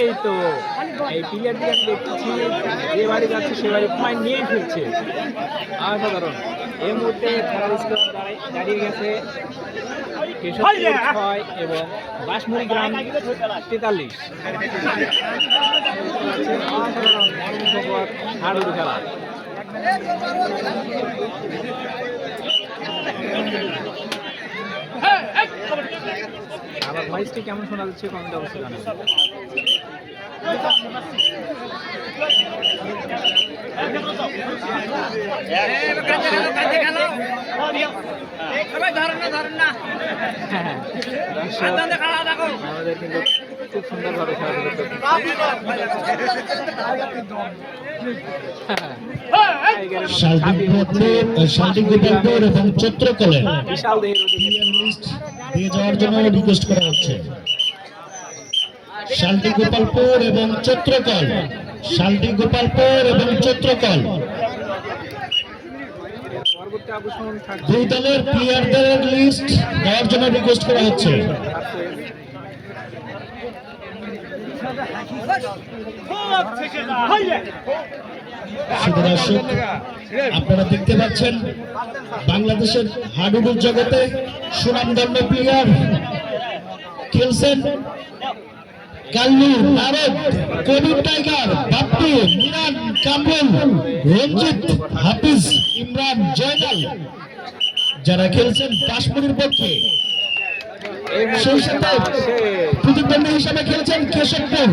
এই তো এই প্লেয়ারটি আমি দেখতেছি যে বাড়ি যাচ্ছে সে বাড়ি পয়েন্ট নিয়েই ফিরছে। অসাধারণ। এই মুহূর্তে খেলার স্কোর দাঁড়িয়ে গেছে ৬ এবং বাঁশমুড়ি গ্রাম ৪৩। অসাধারণ মনোমুগ্ধকর হাডুডু খেলা। আমার ভয়েসটি কেমন শোনা যাচ্ছে কমেন্টে অবশ্যই জানাবেন। আমাদের কিন্তু খুব সুন্দরভাবে খেলাধুলা এবং চিত্রকলে বিশাল দেহের দিয়ে যাওয়ার জন্য রিকোয়েস্ট করা হচ্ছে। শান্তি গোপালপুর এবং চিত্রকল, শান্তি গোপালপুর এবং চিত্রকল দুই দলের প্লেয়ারদের লিস্ট দেওয়ার জন্য রিকোয়েস্ট করা হচ্ছে। আপনারা দেখতে পাচ্ছেন বাংলাদেশের হাডুডুর জগতে সুনামধন্য প্লেয়ার খেলছেন কাল্লু, নারদ, কবির টাইগার, বাপ্পি, মিরান, কামরুল, রঞ্জিত, হাফিজ, ইমরান, জয়নাল যারা খেলছেন বাঁশমুড়ির পক্ষে। সেই সাথে প্রতিদ্বন্দ্বী হিসাবে খেলেছেন কেশবপুর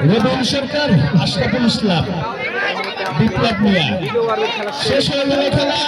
রবিউল সরকার, আশরাফুল ইসলাম, বিপ্লব মিয়া। শেষ হয়ে গেল খেলা।